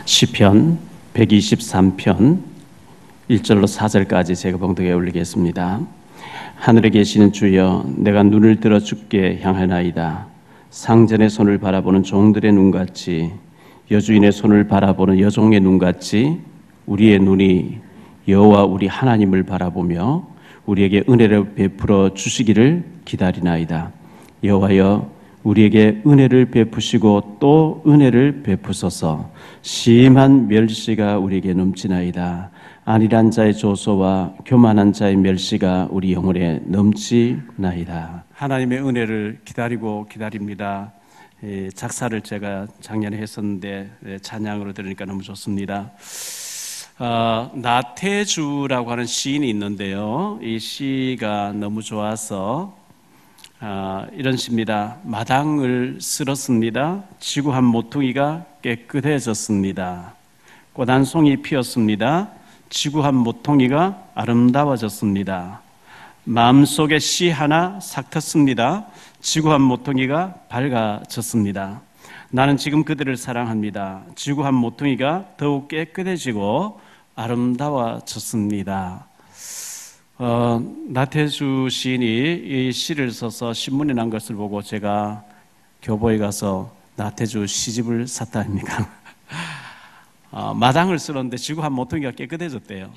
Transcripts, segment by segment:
시편 123편 1절로 4절까지 제가 봉독해 올리겠습니다. 하늘에 계시는 주여, 내가 눈을 들어 주께 향하나이다. 상전의 손을 바라보는 종들의 눈같이, 여주인의 손을 바라보는 여종의 눈같이 우리의 눈이 여호와 우리 하나님을 바라보며 우리에게 은혜를 베풀어 주시기를 기다리나이다. 여호와여, 우리에게 은혜를 베푸시고 또 은혜를 베푸소서. 심한 멸시가 우리에게 넘치나이다. 안일한 자의 조소와 교만한 자의 멸시가 우리 영혼에 넘치나이다. 하나님의 은혜를 기다리고 기다립니다. 작사를 제가 작년에 했었는데 찬양으로 들으니까 너무 좋습니다. 나태주라고 하는 시인이 있는데요, 이 시가 너무 좋아서 이런 시입니다. 마당을 쓸었습니다. 지구 한 모퉁이가 깨끗해졌습니다. 꽃 한 송이 피었습니다. 지구 한 모퉁이가 아름다워졌습니다. 마음속에 씨 하나 싹 텄습니다. 지구 한 모퉁이가 밝아졌습니다. 나는 지금 그들을 사랑합니다. 지구 한 모퉁이가 더욱 깨끗해지고 아름다워졌습니다. 나태주 시인이 이 시를 써서 신문에 난 것을 보고 제가 교보에 가서 나태주 시집을 샀다니까. 마당을 쓸었는데 지구 한 모퉁이가 깨끗해졌대요.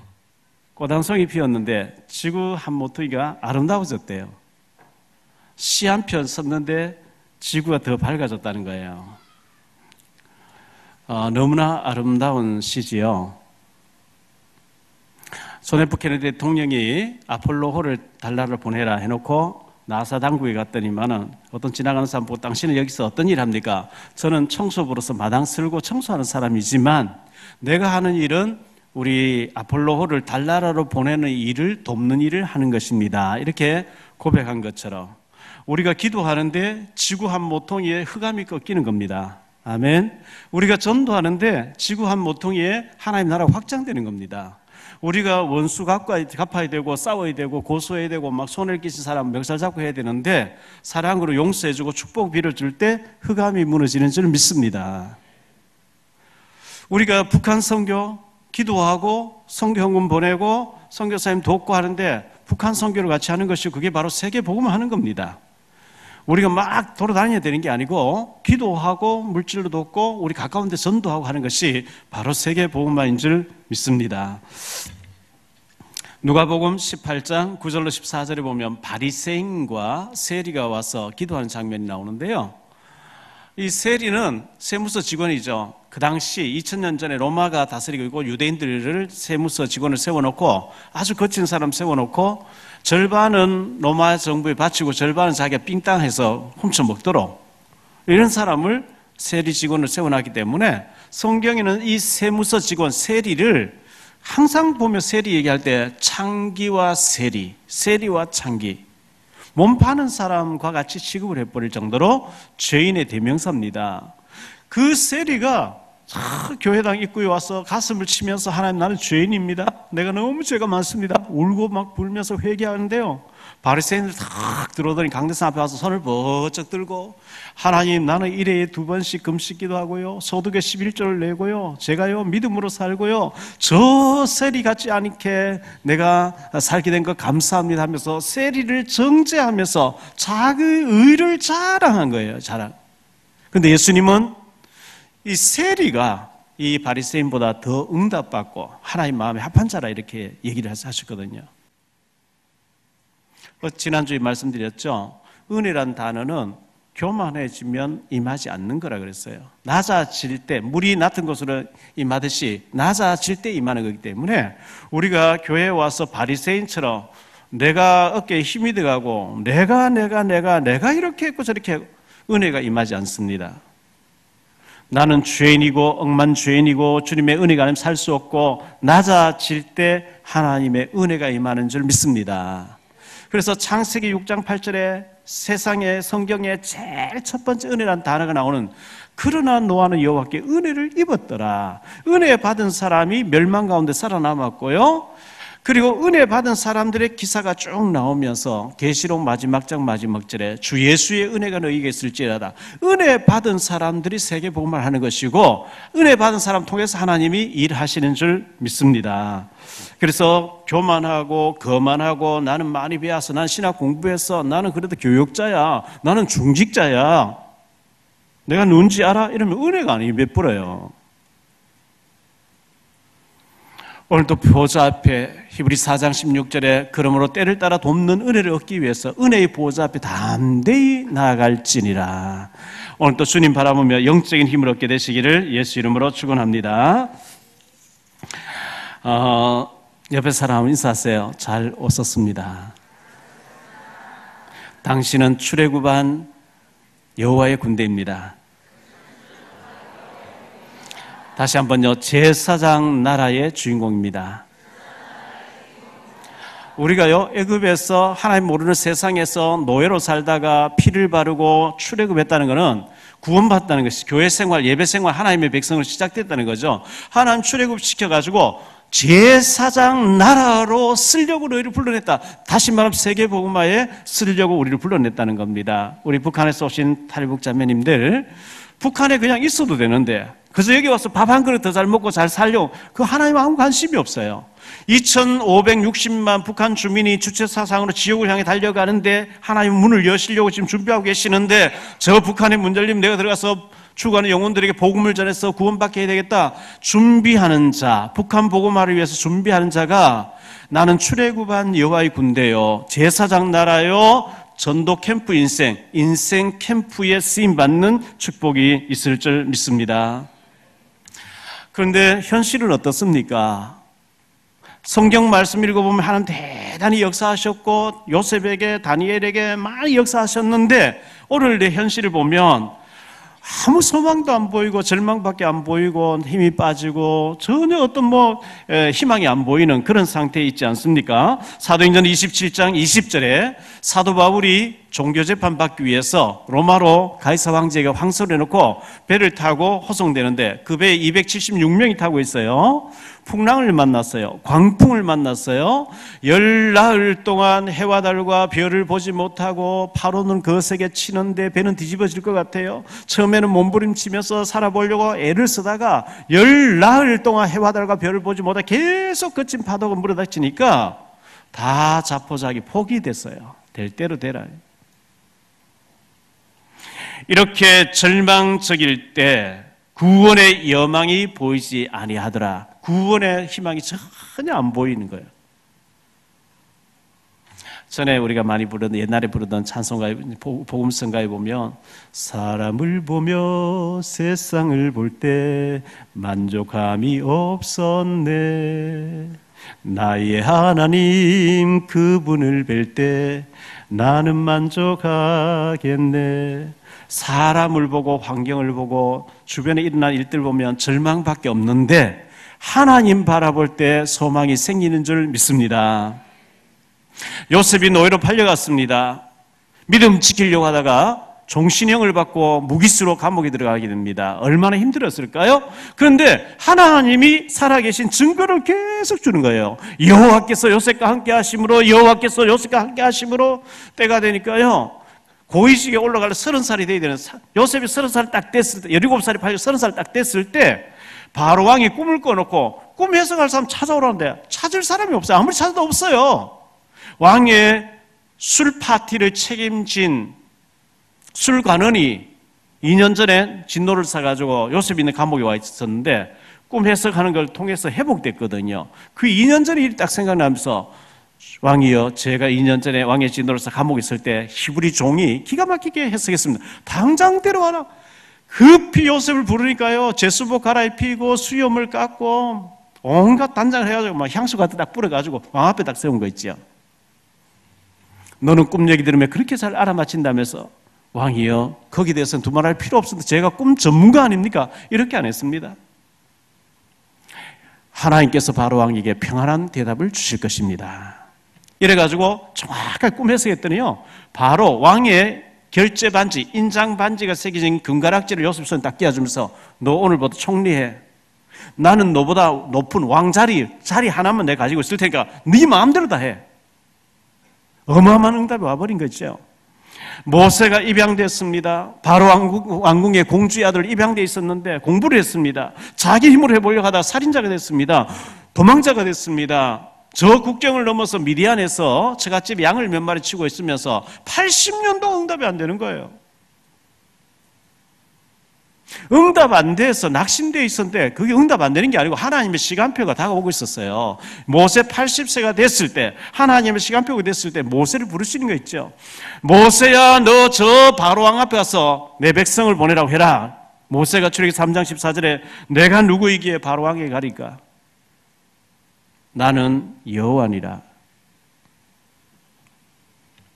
꽃 한 송이 피었는데 지구 한 모퉁이가 아름다워졌대요. 시 한 편 썼는데 지구가 더 밝아졌다는 거예요. 너무나 아름다운 시지요. 존 F 케네디 대통령이 아폴로호를 달나라로 보내라 해놓고 나사 당국에 갔더니만은 어떤 지나가는 사람 보고 당신은 여기서 어떤 일 합니까? 저는 청소부로서 마당 쓸고 청소하는 사람이지만 내가 하는 일은 우리 아폴로호를 달나라로 보내는 일을 돕는 일을 하는 것입니다. 이렇게 고백한 것처럼 우리가 기도하는데 지구 한 모퉁이에 흑암이 꺾이는 겁니다. 아멘. 우리가 전도하는데 지구 한 모퉁이에 하나님 나라가 확장되는 겁니다. 우리가 원수 갚아야 되고 싸워야 되고 고소해야 되고 막 손을 끼친 사람 멱살 잡고 해야 되는데 사랑으로 용서해주고 축복 빌어줄 때 흑암이 무너지는 줄 믿습니다. 우리가 북한 선교 기도하고 선교 헌금 보내고 선교사님 돕고 하는데 북한 선교를 같이 하는 것이 그게 바로 세계 복음을 하는 겁니다. 우리가 막 돌아다녀야 되는 게 아니고 기도하고 물질로 돕고 우리 가까운 데 전도하고 하는 것이 바로 세계 복음화인 줄 믿습니다. 누가복음 18장 9절로 14절에 보면 바리새인과 세리가 와서 기도하는 장면이 나오는데요. 이 세리는 세무서 직원이죠. 그 당시 2000년 전에 로마가 다스리고 있고 유대인들을 세무서 직원을 세워놓고 아주 거친 사람 세워놓고 절반은 로마 정부에 바치고 절반은 자기가 삥땅해서 훔쳐먹도록 이런 사람을 세리 직원을 세워놨기 때문에 성경에는 이 세무서 직원 세리를 항상 보면 세리 얘기할 때 창기와 세리, 세리와 창기 몸 파는 사람과 같이 취급을 해버릴 정도로 죄인의 대명사입니다. 그 세리가 교회당 입구에 와서 가슴을 치면서 하나님 나는 죄인입니다. 내가 너무 죄가 많습니다. 울고 막 불면서 회개하는데요. 바리새인들 탁 들어오더니 강대상 앞에 와서 손을 번쩍 들고 하나님 나는 일회에 2번씩 금식기도 하고요. 소득의 11조를 내고요. 제가요 믿음으로 살고요. 저 세리 같지 않게 내가 살게 된 것 감사합니다 하면서 세리를 정죄하면서 자기 의를 자랑한 거예요. 자랑. 근데 예수님은 이 세리가 이 바리새인보다 더 응답받고 하나님 마음에 합한 자라 이렇게 얘기를 하셨거든요. 지난주에 말씀드렸죠. 은혜란 단어는 교만해지면 임하지 않는 거라 그랬어요. 낮아질 때 물이 낮은 곳으로 임하듯이 낮아질 때 임하는 거기 때문에 우리가 교회에 와서 바리새인처럼 내가 어깨에 힘이 들어가고 내가 이렇게 했고 저렇게 은혜가 임하지 않습니다. 나는 죄인이고 억만죄인이고 주님의 은혜가 아니면 살 수 없고 낮아질 때 하나님의 은혜가 임하는 줄 믿습니다. 그래서 창세기 6장 8절에 세상의 성경에 제일 첫 번째 은혜라는 단어가 나오는 그러나 노아는 여호와께 은혜를 입었더라. 은혜 받은 사람이 멸망 가운데 살아남았고요. 그리고 은혜 받은 사람들의 기사가 쭉 나오면서 계시록 마지막 장 마지막 절에 주 예수의 은혜가 너희에게 있을지라다. 은혜 받은 사람들이 세계 복음을 하는 것이고 은혜 받은 사람 통해서 하나님이 일하시는 줄 믿습니다. 그래서 교만하고 거만하고 나는 많이 배워서 난 신학 공부했어, 나는 그래도 교육자야, 나는 중직자야, 내가 누군지 알아? 이러면 은혜가 아니고 몇 불어요. 오늘도 보좌 앞에 히브리 4장 16절에 그러므로 때를 따라 돕는 은혜를 얻기 위해서 은혜의 보좌 앞에 담대히 나아갈지니라. 오늘도 주님 바라보며 영적인 힘을 얻게 되시기를 예수 이름으로 축원합니다. 옆에 사람 인사하세요. 잘 오셨습니다. 당신은 출애굽한 여호와의 군대입니다. 다시 한번요. 제사장 나라의 주인공입니다. 우리가요, 애굽에서 하나님 모르는 세상에서 노예로 살다가 피를 바르고 출애굽했다는 것은 구원받았다는 것이 교회 생활, 예배 생활, 하나님의 백성으로 시작됐다는 거죠. 하나님 출애굽 시켜가지고 제사장 나라로 쓰려고 너희를 불러냈다. 다시 말하면 세계복음화에 쓰려고 우리를 불러냈다는 겁니다. 우리 북한에서 오신 탈북 자매님들, 북한에 그냥 있어도 되는데 그래서 여기 와서 밥 한 그릇 더 잘 먹고 잘 살려고 그 하나님 아무 관심이 없어요. 2560만 북한 주민이 주체사상으로 지옥을 향해 달려가는데 하나님 문을 여시려고 지금 준비하고 계시는데 저 북한의 문 열리면 내가 들어가서 죽어가는 영혼들에게 복음을 전해서 구원받게 해야 되겠다. 준비하는 자, 북한 복음화를 위해서 준비하는 자가 나는 출애굽한 여호와의 군대요, 제사장 나라요, 전도 캠프 인생 캠프에 쓰임받는 축복이 있을 줄 믿습니다. 그런데 현실은 어떻습니까? 성경 말씀 읽어보면 하나님 대단히 역사하셨고 요셉에게 다니엘에게 많이 역사하셨는데 오늘 내 현실을 보면 아무 소망도 안 보이고 절망밖에 안 보이고 힘이 빠지고 전혀 어떤 희망이 안 보이는 그런 상태에 있지 않습니까? 사도행전 27장 20절에 사도 바울이 종교재판 받기 위해서 로마로 가이사 황제에게 황소를 해놓고 배를 타고 호송되는데 그 배에 276명이 타고 있어요. 풍랑을 만났어요. 광풍을 만났어요. 열나흘 동안 해와 달과 별을 보지 못하고 파도는 거세게 치는데 배는 뒤집어질 것 같아요. 처음에는 몸부림치면서 살아보려고 애를 쓰다가 열나흘 동안 해와 달과 별을 보지 못하고 계속 거친 파도가 물어닥치니까 다 자포자기 포기됐어요. 될 대로 되라. 이렇게 절망적일 때 구원의 여망이 보이지 아니하더라. 구원의 희망이 전혀 안 보이는 거예요. 전에 우리가 많이 부르던 옛날에 부르던 찬송가에 복음성가에 보면 사람을 보며 세상을 볼 때 만족함이 없었네. 나의 하나님 그분을 뵐 때 나는 만족하겠네. 사람을 보고 환경을 보고 주변에 일어난 일들 보면 절망밖에 없는데 하나님 바라볼 때 소망이 생기는 줄 믿습니다. 요셉이 노예로 팔려갔습니다. 믿음 지키려고 하다가 종신형을 받고 무기수로 감옥에 들어가게 됩니다. 얼마나 힘들었을까요? 그런데 하나님이 살아계신 증거를 계속 주는 거예요. 여호와께서 요셉과 함께 하심으로, 여호와께서 요셉과 함께 하심으로 때가 되니까요, 고위직에 올라갈 30살이 돼야 되는, 요셉이 30살 딱 됐을 때, 17살이 팔려 30살 딱 됐을 때 바로 왕이 꿈을 꿔놓고 꿈 해석할 사람 찾아오라는데 찾을 사람이 없어요. 아무리 찾아도 없어요. 왕의 술 파티를 책임진 술관원이 2년 전에 진노를 사가지고 요셉이 있는 감옥에 와 있었는데 꿈 해석하는 걸 통해서 회복됐거든요. 그 2년 전의 일이 딱 생각나면서 왕이여, 제가 2년 전에 왕의 진노를 사 감옥에 있을 때 히브리 종이 기가 막히게 해석했습니다. 당장 데려와라. 급히 요셉을 부르니까요, 제수복 갈아입히고 수염을 깎고 온갖 단장을 해가지고 막 향수 같은 딱 뿌려가지고 왕 앞에 딱 세운 거 있죠. 너는 꿈 얘기 들으면 그렇게 잘 알아맞힌다면서 왕이여, 거기에 대해서는 두말할 필요 없습니다. 제가 꿈 전문가 아닙니까? 이렇게 안 했습니다. 하나님께서 바로 왕에게 평안한 대답을 주실 것입니다. 이래가지고 정확하게 꿈 해석했더니요, 바로 왕의 결제 반지, 인장 반지가 새겨진 금가락지를 요셉 손에 딱 끼워주면서 너 오늘부터 총리해. 나는 너보다 높은 왕자리 하나만 내가 가지고 있을 테니까 네 마음대로 다 해. 어마어마한 응답이 와버린 거죠. 모세가 입양됐습니다. 바로 왕궁의 공주의 아들 입양돼 있었는데 공부를 했습니다. 자기 힘으로 해보려고 하다가 살인자가 됐습니다. 도망자가 됐습니다. 저 국경을 넘어서 미디안에서 처갓집 양을 몇 마리 치고 있으면서 80년도 응답이 안 되는 거예요. 응답 안 돼서 낙심되어 있었는데 그게 응답 안 되는 게 아니고 하나님의 시간표가 다가오고 있었어요. 모세 80세가 됐을 때, 하나님의 시간표가 됐을 때 모세를 부르시는 거 있죠. 모세야, 너 저 바로왕 앞에 가서 내 백성을 보내라고 해라. 모세가 출애굽기 3장 14절에 내가 누구이기에 바로왕에게 가리까? 나는 여호와니라.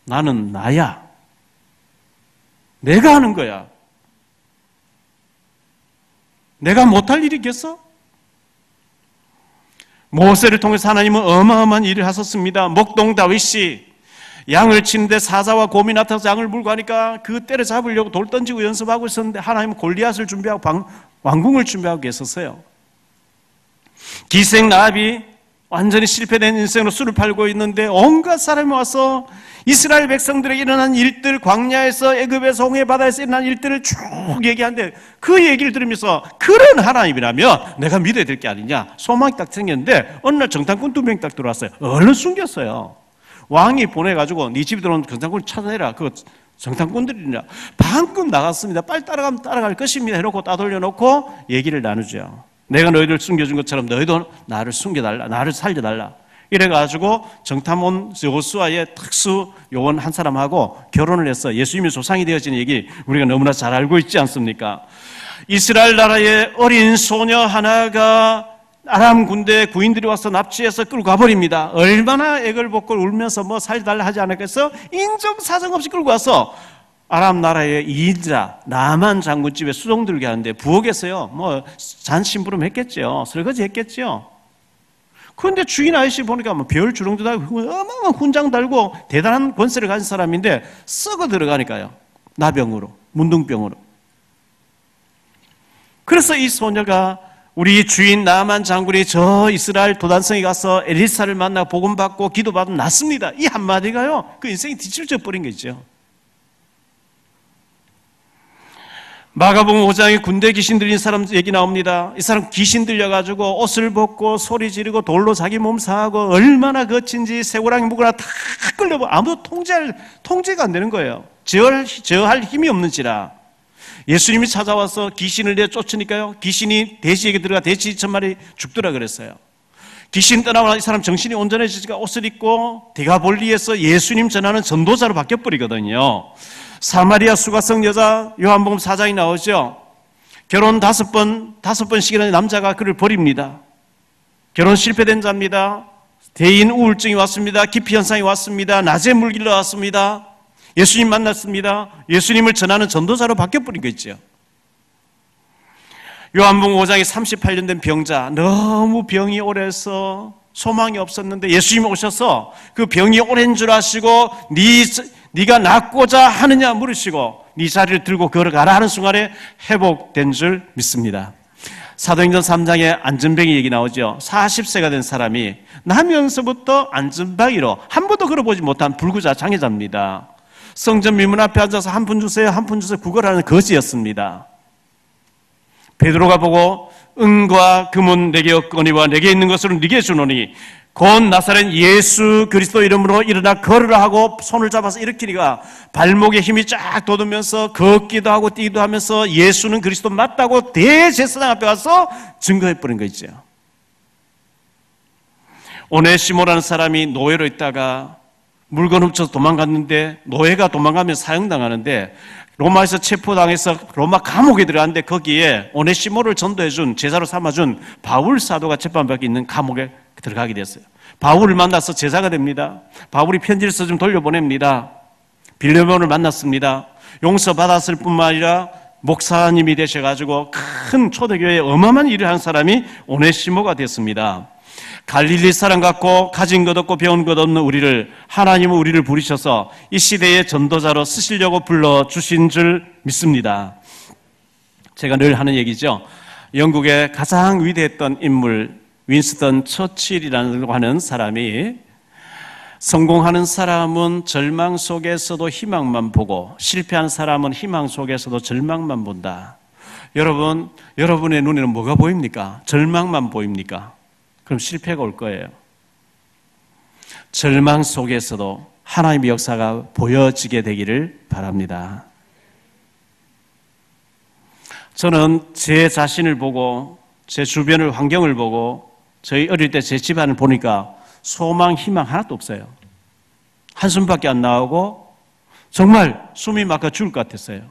나는 나야. 내가 하는 거야. 내가 못할 일이 있겠어? 모세를 통해서 하나님은 어마어마한 일을 하셨습니다. 목동 다윗이 양을 치는데 사자와 곰이 나타나서 양을 물고 하니까 그 때려잡으려고 돌 던지고 연습하고 있었는데 하나님은 골리앗을 준비하고 왕궁을 준비하고 계셨어요. 기생 라합이 완전히 실패된 인생으로 술을 팔고 있는데 온갖 사람이 와서 이스라엘 백성들에게 일어난 일들, 광야에서 애굽에서 홍해바다에서 일어난 일들을 쭉 얘기하는데 그 얘기를 들으면서 그런 하나님이라면 내가 믿어야 될 게 아니냐 소망이 딱 생겼는데 어느 날 정탐꾼 2명이 딱 들어왔어요. 얼른 숨겼어요. 왕이 보내가지고 네 집에 들어온 정탐꾼을 찾아내라. 그 정탐꾼들이냐 방금 나갔습니다. 빨리 따라가면 따라갈 것입니다. 해놓고 따돌려놓고 얘기를 나누죠. 내가 너희들 숨겨준 것처럼 너희도 나를 숨겨달라. 나를 살려달라. 이래가지고 정탐원 여호수아의 특수 요원 한 사람하고 결혼을 해서 예수님이 조상이 되어진 얘기 우리가 너무나 잘 알고 있지 않습니까? 이스라엘 나라의 어린 소녀 하나가 아람 군대 구인들이 와서 납치해서 끌고 가버립니다. 얼마나 애걸복걸 울면서 뭐 살려달라 하지 않았겠어? 인정사정 없이 끌고 와서 아람 나라의 2인자 나만 장군 집에 수종 들게 하는데 부엌에서요 뭐 잔심부름 했겠죠. 설거지 했겠죠. 그런데 주인 아저씨 보니까 뭐 별 주렁도 달고 어마어마한 훈장 달고 대단한 권세를 가진 사람인데 썩어 들어가니까요. 나병으로, 문둥병으로. 그래서 이 소녀가 우리 주인 나만 장군이 저 이스라엘 도단성에 가서 엘리사를 만나 복음받고 기도받으면 낫습니다. 이 한마디가요 그 인생이 뒤집어져 버린 거죠. 마가복음 5장에 군대 귀신 들린 사람 얘기 나옵니다. 이 사람 귀신 들려가지고 옷을 벗고 소리 지르고 돌로 자기 몸 상하고 얼마나 거친지 새고랑이 묵거나 다 끌려버 아무도 통제가 안 되는 거예요. 저할 힘이 없는지라 예수님이 찾아와서 귀신을 내쫓으니까요 귀신이 돼지에게 들어가 돼지 2,000마리 죽더라 그랬어요. 귀신 떠나고 이 사람 정신이 온전해지니까 옷을 입고 데가볼리에서 예수님 전하는 전도자로 바뀌어버리거든요. 사마리아 수가성 여자 요한복음 4장이 나오죠. 결혼 5번씩이나 남자가 그를 버립니다. 결혼 실패된 자입니다. 대인 우울증이 왔습니다. 기피 현상이 왔습니다. 낮에 물길러 왔습니다. 예수님 만났습니다. 예수님을 전하는 전도자로 바뀌어버린 거 있죠. 요한복음 5장에 38년 된 병자 너무 병이 오래서 소망이 없었는데 예수님이 오셔서 그 병이 오랜 줄 아시고 네가 낫고자 하느냐 물으시고 네 자리를 들고 걸어가라 하는 순간에 회복된 줄 믿습니다. 사도행전 3장에 안전뱅이 얘기 나오죠. 40세가 된 사람이 나면서부터 안전뱅이로 한 번도 걸어보지 못한 불구자 장애자입니다. 성전 밀문 앞에 앉아서 한 푼 주세요 한 푼 주세요 구걸하는 거지였습니다. 베드로가 보고 은과 금은 내게 없거니와 내게 있는 것으로 네게 주노니 곧 나사렛 예수 그리스도 이름으로 일어나 걸으라 하고 손을 잡아서 일으키니까 발목에 힘이 쫙 돋으면서 걷기도 하고 뛰기도 하면서 예수는 그리스도 맞다고 대제사장 앞에 가서 증거해버린 거 있죠. 오네시모라는 사람이 노예로 있다가 물건 훔쳐서 도망갔는데 노예가 감옥에 사형당하는데 로마에서 체포당해서 로마 감옥에 들어갔는데 거기에 오네시모를 전도해준 제자로 삼아준 바울 사도가 재판받고 있는 감옥에 들어가게 됐어요. 바울을 만나서 제자가 됩니다. 바울이 편지를 써서 좀 돌려보냅니다. 빌레몬을 만났습니다. 용서받았을 뿐만 아니라 목사님이 되셔가지고 큰 초대교회에 어마어마한 일을 한 사람이 오네시모가 됐습니다. 갈릴리 사람 같고 가진 것 없고 배운 것 없는 우리를 하나님은 우리를 부르셔서 이 시대의 전도자로 쓰시려고 불러주신 줄 믿습니다. 제가 늘 하는 얘기죠. 영국의 가장 위대했던 인물 윈스턴 처칠이라고 하는 사람이 성공하는 사람은 절망 속에서도 희망만 보고 실패한 사람은 희망 속에서도 절망만 본다. 여러분, 여러분의 눈에는 뭐가 보입니까? 절망만 보입니까? 그럼 실패가 올 거예요. 절망 속에서도 하나님의 역사가 보여지게 되기를 바랍니다. 저는 제 자신을 보고 제 주변의 환경을 보고 저희 어릴 때 제 집안을 보니까 소망, 희망 하나도 없어요. 한숨밖에 안 나오고 정말 숨이 막혀 죽을 것 같았어요.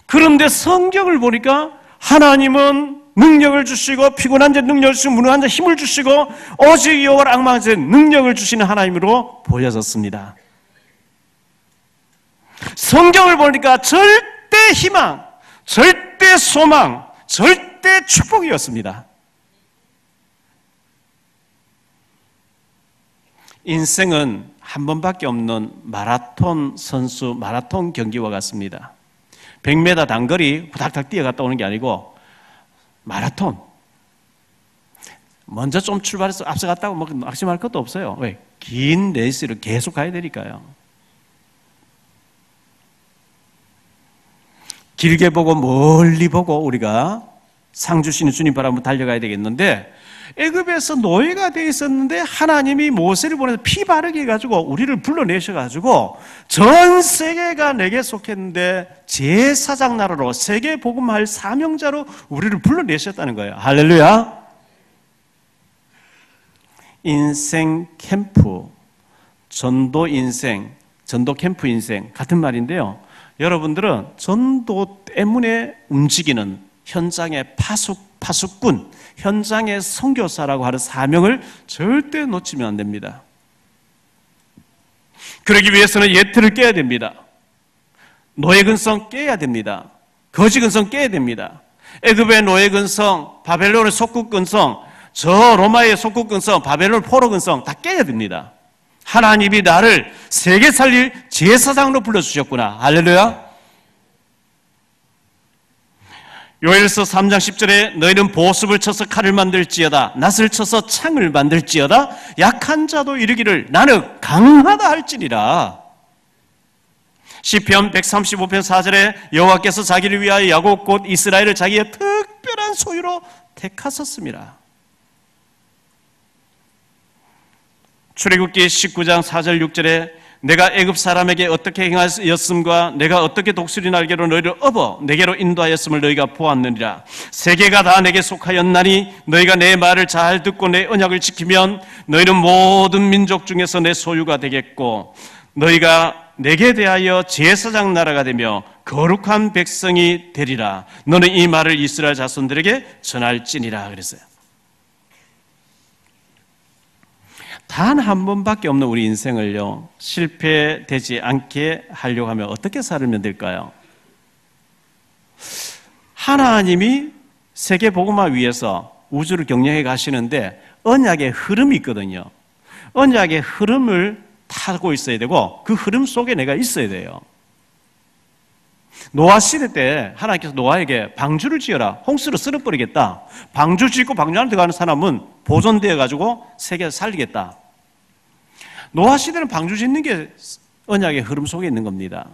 그런데 성경을 보니까 하나님은 능력을 주시고 피곤한 자 능력을 주시고 무능한 자 힘을 주시고 오직 여호와를 앙망한 자 능력을 주시는 하나님으로 보여졌습니다. 성경을 보니까 절대 희망, 절대 소망, 절대 축복이었습니다. 인생은 한 번밖에 없는 마라톤 선수, 마라톤 경기와 같습니다. 100m 단거리 후닥닥 뛰어갔다 오는 게 아니고 마라톤. 먼저 좀 출발해서 앞서갔다고 뭐 낙심할 것도 없어요. 왜? 긴 레이스를 계속 가야 되니까요. 길게 보고 멀리 보고 우리가 상 주시는 주님 바라보며 달려가야 되겠는데 애굽에서 노예가 되어 있었는데 하나님이 모세를 보내서 피 바르게 해가지고 우리를 불러내셔가지고 전 세계가 내게 속했는데 제사장 나라로 세계 복음할 사명자로 우리를 불러내셨다는 거예요. 할렐루야. 인생 캠프, 전도 인생, 전도 캠프 인생 같은 말인데요. 여러분들은 전도 때문에 움직이는 현장의 파수꾼, 현장의 선교사라고 하는 사명을 절대 놓치면 안 됩니다. 그러기 위해서는 예틀을 깨야 됩니다. 노예 근성 깨야 됩니다. 거지 근성 깨야 됩니다. 애굽의 노예 근성, 바벨론의 속국 근성, 저 로마의 속국 근성, 바벨론 포로 근성 다 깨야 됩니다. 하나님이 나를 세계 살릴 제사장으로 불러주셨구나. 할렐루야. 요엘서 3장 10절에 너희는 보습을 쳐서 칼을 만들지어다 낫을 쳐서 창을 만들지어다 약한 자도 이르기를 나는 강하다 할지니라. 시편 135편 4절에 여호와께서 자기를 위하여 야곱 곧 이스라엘을 자기의 특별한 소유로 택하셨습니다. 출애굽기 19장 4절 6절에 내가 애굽 사람에게 어떻게 행하였음과 내가 어떻게 독수리 날개로 너희를 업어 내게로 인도하였음을 너희가 보았느니라. 세계가 다 내게 속하였나니 너희가 내 말을 잘 듣고 내 언약을 지키면 너희는 모든 민족 중에서 내 소유가 되겠고 너희가 내게 대하여 제사장 나라가 되며 거룩한 백성이 되리라. 너는 이 말을 이스라엘 자손들에게 전할지니라 그랬어요. 단 한 번밖에 없는 우리 인생을요 실패되지 않게 하려고 하면 어떻게 살면 될까요? 하나님이 세계 복음화 위해서 우주를 경영해 가시는데 언약의 흐름이 있거든요. 언약의 흐름을 타고 있어야 되고 그 흐름 속에 내가 있어야 돼요. 노아 시대 때 하나님께서 노아에게 방주를 지어라. 홍수로 쓸어버리겠다. 방주 짓고 방주 안에 들어가는 사람은 보존되어 가지고 세계를 살리겠다. 노아 시대는 방주 짓는 게 언약의 흐름 속에 있는 겁니다.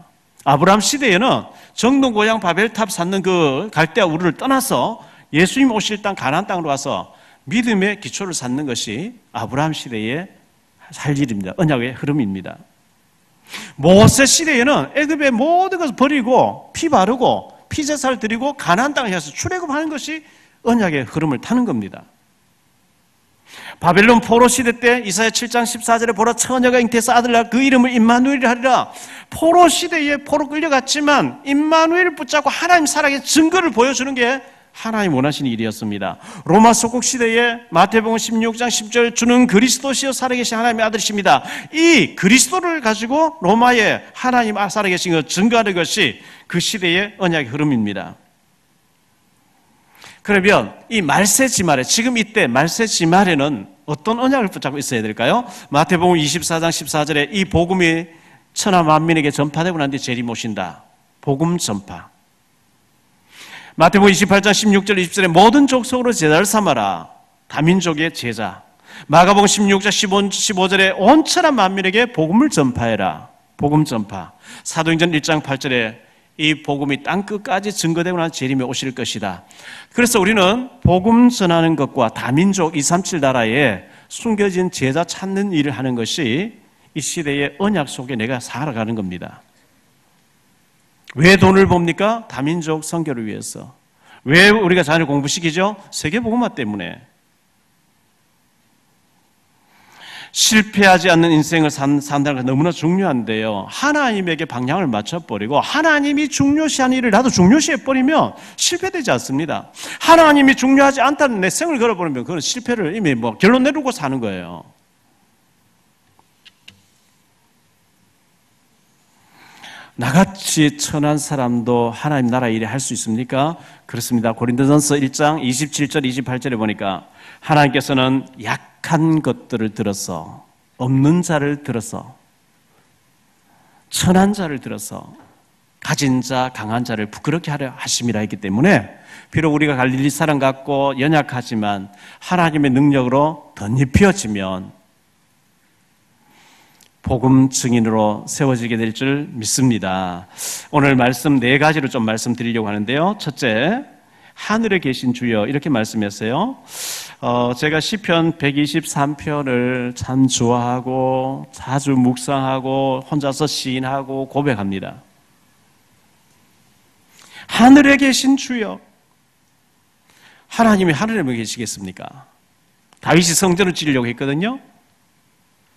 아브라함 시대에는 정동 고향 바벨탑 쌓는 그 갈대아 우르를 떠나서 예수님 오실 땅 가나안 땅으로 가서 믿음의 기초를 쌓는 것이 아브라함 시대의 할 일입니다. 언약의 흐름입니다. 모세 시대에는 애굽의 모든 것을 버리고 피 바르고 피제사를 드리고 가나안 땅을 향해서 출애굽하는 것이 언약의 흐름을 타는 겁니다. 바벨론 포로 시대 때 이사야 7장 14절에 보라 처녀가 잉태해서 아들을 낳아 그 이름을 임마누엘이라 하리라. 포로 시대에 포로 끌려갔지만 임마누엘을 붙잡고 하나님 살아계신 증거를 보여주는 게 하나님 원하시는 일이었습니다. 로마 속국 시대에 마태복음 16장 10절 주는 그리스도시여 살아계신 하나님의 아들이십니다. 이 그리스도를 가지고 로마에 하나님 살아계신 것 증거하는 것이 그 시대의 언약의 흐름입니다. 그러면 이 말세지말에 지금 이때 말세지말에는 어떤 언약을 붙잡고 있어야 될까요? 마태복음 24장 14절에 이 복음이 천하 만민에게 전파되고 난 뒤에 재림 오신다. 복음 전파. 마태복음 28장 16절 20절에 모든 족속으로 제자를 삼아라. 다민족의 제자. 마가복음 16장 15절에 온천한 만민에게 복음을 전파해라. 복음 전파. 사도행전 1장 8절에 이 복음이 땅끝까지 증거되고 난 재림에 오실 것이다. 그래서 우리는 복음 전하는 것과 다민족 237 나라에 숨겨진 제자 찾는 일을 하는 것이 이 시대의 언약 속에 내가 살아가는 겁니다. 왜 돈을 봅니까? 다민족 선교를 위해서. 왜 우리가 자녀를 공부시키죠? 세계복음화 때문에. 실패하지 않는 인생을 산다는 게 너무나 중요한데요. 하나님에게 방향을 맞춰버리고 하나님이 중요시한 일을 나도 중요시해버리면 실패되지 않습니다. 하나님이 중요하지 않다는 내 생을 걸어버리면 그건 실패를 이미 결론 내리고 사는 거예요. 나같이 천한 사람도 하나님 나라 일에 할 수 있습니까? 그렇습니다. 고린도전서 1장 27절 28절에 보니까 하나님께서는 약한 것들을 들어서 없는 자를 들어서 천한 자를 들어서 가진 자 강한 자를 부끄럽게 하려 하심이라 했기 때문에 비록 우리가 갈릴리 사람 같고 연약하지만 하나님의 능력으로 덧입혀지면 복음 증인으로 세워지게 될 줄 믿습니다. 오늘 말씀 4가지로 좀 말씀드리려고 하는데요. 첫째, 하늘에 계신 주여 이렇게 말씀했어요. 제가 시편 123편을 참 좋아하고 자주 묵상하고 혼자서 시인하고 고백합니다. 하늘에 계신 주여. 하나님이 하늘에 계시겠습니까? 다윗이 성전을 지으려고 했거든요.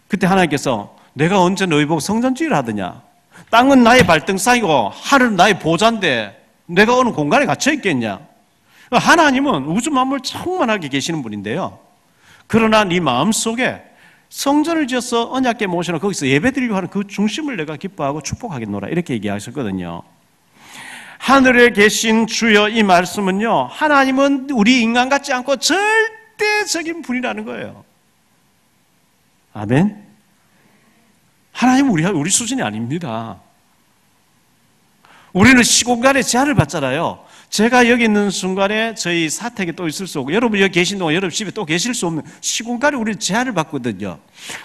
그때 하나님께서 내가 언제 너희 보고 성전지을 하더냐? 땅은 나의 발등상이고 하늘은 나의 보좌인데 내가 어느 공간에 갇혀 있겠냐? 하나님은 우주 만물 충만하게 계시는 분인데요. 그러나 네 마음속에 성전을 지어서 언약궤 모셔놓고 거기서 예배드리려고 하는 그 중심을 내가 기뻐하고 축복하겠노라 이렇게 얘기하셨거든요. 하늘에 계신 주여 이 말씀은요, 하나님은 우리 인간 같지 않고 절대적인 분이라는 거예요. 아멘. 하나님은 우리 수준이 아닙니다. 우리는 시공간에 제한을 받잖아요. 제가 여기 있는 순간에 저희 사택에 또 있을 수 없고 여러분 여기 계신 동안 여러분 집에 또 계실 수 없는 시공간에 우리는 제한을 받거든요.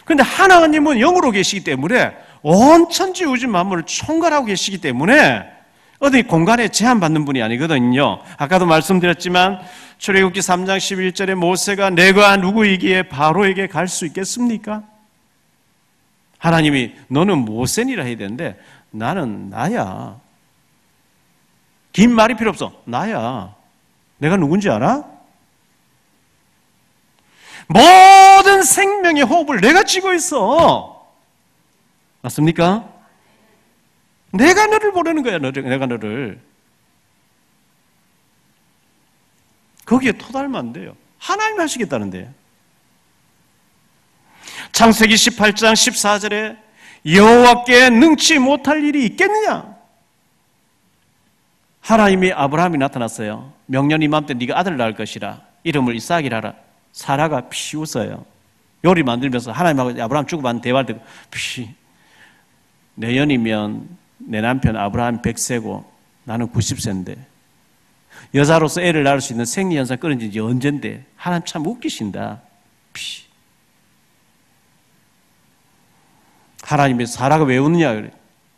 그런데 하나님은 영으로 계시기 때문에 온 천지 우주 만물을 총괄하고 계시기 때문에 어디 공간에 제한받는 분이 아니거든요. 아까도 말씀드렸지만 출애굽기 3장 11절에 모세가 내가 누구이기에 바로에게 갈 수 있겠습니까? 하나님이 너는 모세니라 해야 되는데 나는 나야. 긴 말이 필요 없어. 나야. 내가 누군지 알아? 모든 생명의 호흡을 내가 쥐고 있어. 맞습니까? 내가 너를 보내는 거야. 내가 너를. 거기에 토달면 안 돼요. 하나님이 하시겠다는데. 창세기 18장 14절에 여호와께 능치 못할 일이 있겠느냐? 하나님이 아브라함이 나타났어요. 명년 이맘때 네가 아들을 낳을 것이라 이름을 이삭이라 하라. 사라가 피 웃어요. 요리 만들면서 하나님하고 아브라함 주고받는 대화를 듣고 내년이면 내 남편 아브라함 100세고 나는 90세인데 여자로서 애를 낳을 수 있는 생리현상 끊어진 지 언젠데 하나님 참 웃기신다. 하나님이 사라가 왜 웃느냐 그래.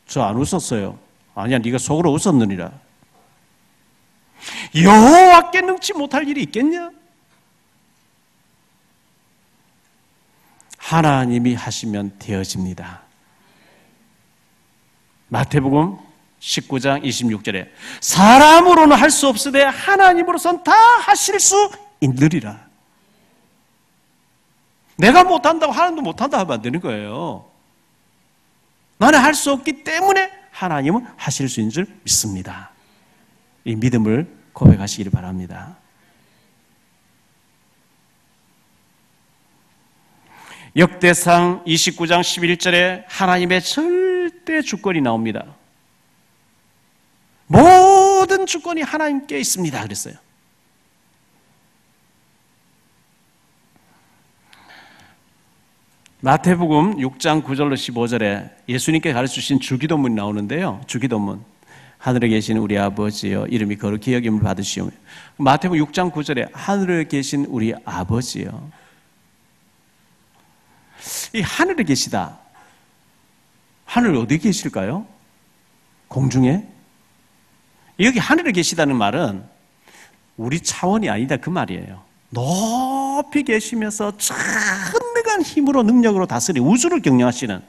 저 안 웃었어요. 아니야 네가 속으로 웃었느니라. 여호와께 능치 못할 일이 있겠냐? 하나님이 하시면 되어집니다. 마태복음 19장 26절에 사람으로는 할 수 없으되 하나님으로서는 다 하실 수 있느리라. 내가 못한다고 하나님도 못한다 하면 안 되는 거예요. 나는 할 수 없기 때문에 하나님은 하실 수 있는 줄 믿습니다. 이 믿음을 고백하시기를 바랍니다. 역대상 29장 11절에 하나님의 절대 주권이 나옵니다. 모든 주권이 하나님께 있습니다. 그랬어요. 마태복음 6장 9절로 15절에 예수님께 가르치신 주기도문이 나오는데요. 주기도문. 하늘에 계신 우리 아버지여 이름이 거룩히 여김을 받으시오며. 마태복음 6장 9절에 하늘에 계신 우리 아버지여. 이 하늘에 계시다. 하늘 어디 계실까요? 공중에? 여기 하늘에 계시다는 말은 우리 차원이 아니다 그 말이에요. 높이 계시면서 천능한 힘으로 능력으로 다스리 우주를 경영하시는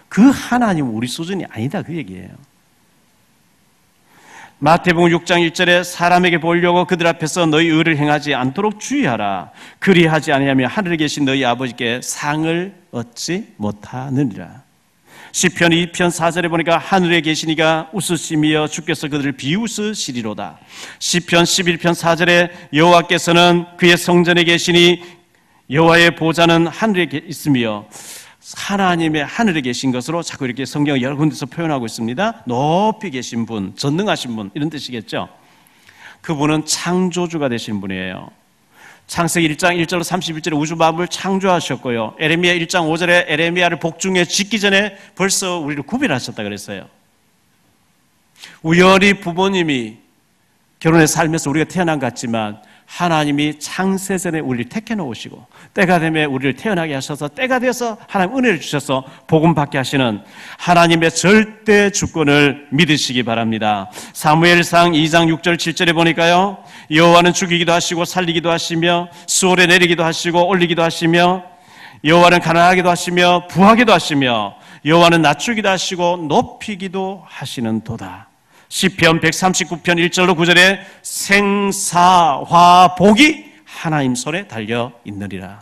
그 하나님은 우리 수준이 아니다 그 얘기예요. 마태복음 6장 1절에 사람에게 보이려고 그들 앞에서 너희 의를 행하지 않도록 주의하라. 그리하지 아니하면 하늘에 계신 너희 아버지께 상을 얻지 못하느니라. 시편 2편 4절에 보니까 하늘에 계시니가 웃으시며 주께서 그들을 비웃으시리로다. 시편 11편 4절에 여호와께서는 그의 성전에 계시니 여호와의 보좌는 하늘에 있으며 하나님의 하늘에 계신 것으로 자꾸 이렇게 성경을 여러 군데서 표현하고 있습니다. 높이 계신 분, 전능하신 분 이런 뜻이겠죠. 그분은 창조주가 되신 분이에요. 창세기 1장 1절로 31절에 우주 만물을 창조하셨고요. 에레미야 1장 5절에 에레미야를 복중에 짓기 전에 벌써 우리를 구별하셨다 그랬어요. 우연히 부모님이 결혼해 살면서 우리가 태어난 것 같지만 하나님이 창세전에 우리를 택해 놓으시고 때가 되면 우리를 태어나게 하셔서 때가 되어서 하나님 은혜를 주셔서 복음 받게 하시는 하나님의 절대 주권을 믿으시기 바랍니다. 사무엘상 2장 6절 7절에 보니까요, 여호와는 죽이기도 하시고 살리기도 하시며 수월에 내리기도 하시고 올리기도 하시며 여호와는 가난하기도 하시며 부하기도 하시며 여호와는 낮추기도 하시고 높이기도 하시는 도다. 시편 139편 1절로 9절에 생사화 복이 하나님 손에 달려 있느니라.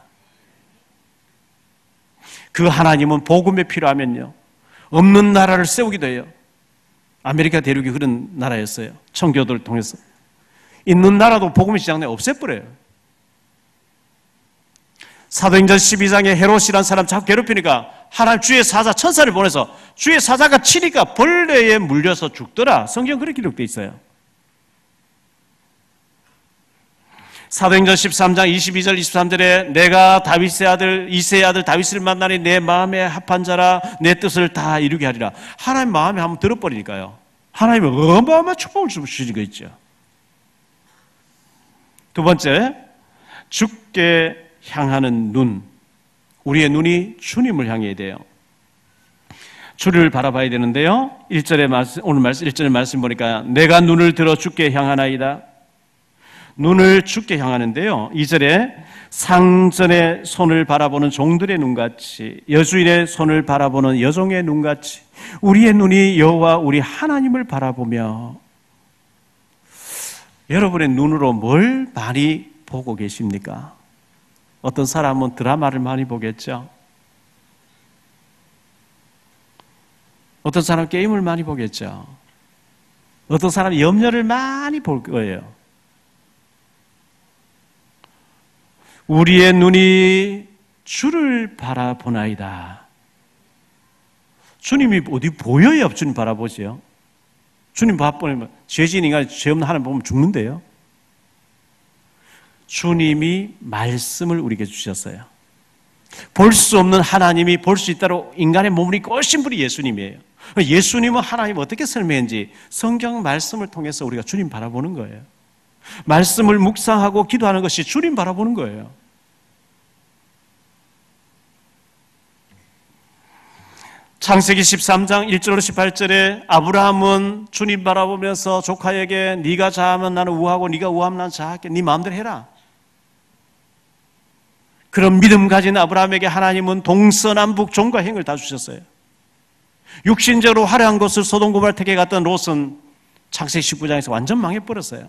그 하나님은 복음에 필요하면요 없는 나라를 세우기도 해요. 아메리카 대륙이 그런 나라였어요. 청교도를 통해서 있는 나라도 복음의 시장 내에 없애버려요. 사도행전 12장에 헤롯이라는 사람 자꾸 괴롭히니까 하나님 주의 사자 천사를 보내서 주의 사자가 치니까 벌레에 물려서 죽더라. 성경 그렇게 기록되어 있어요. 사도행전 13장 22절 23절에 내가 다윗의 아들 이새의 아들 다윗을 만나니 내 마음에 합한 자라 내 뜻을 다 이루게 하리라. 하나님 마음에 한번 들어버리니까요 하나님은 어마어마한 축복을 주시는 거 있죠. 두 번째, 주께 향하는 눈. 우리의 눈이 주님을 향해야 돼요. 주를 바라봐야 되는데요. 1절의 말씀, 오늘 말씀 1절의 말씀 보니까 내가 눈을 들어 주께 향하나이다. 눈을 주께 향하는데요. 2절에 상전의 손을 바라보는 종들의 눈같이 여주인의 손을 바라보는 여종의 눈같이 우리의 눈이 여호와 우리 하나님을 바라보며. 여러분의 눈으로 뭘 많이 보고 계십니까? 어떤 사람은 드라마를 많이 보겠죠. 어떤 사람은 게임을 많이 보겠죠. 어떤 사람은 염려를 많이 볼 거예요. 우리의 눈이 주를 바라보나이다. 주님이 어디 보여야 주님 바라보지요. 주님 바라보면 죄진 인간, 죄 없는 하나님 보면 죽는데요. 주님이 말씀을 우리에게 주셨어요. 볼 수 없는 하나님이 볼 수 있도록 인간의 몸을 입고 오신 분이 예수님이에요. 예수님은 하나님을 어떻게 설명했는지 성경 말씀을 통해서 우리가 주님 바라보는 거예요. 말씀을 묵상하고 기도하는 것이 주님 바라보는 거예요. 창세기 13장 1절로 18절에 아브라함은 주님 바라보면서 조카에게 네가 자하면 나는 우하고 네가 우하면 나는 자할게. 네 마음대로 해라. 그런 믿음 가진 아브라함에게 하나님은 동서남북 종과 행을 다 주셨어요. 육신적으로 화려한 곳을 소돔 고모라 택해 갔던 롯은 창세기 19장에서 완전 망해버렸어요.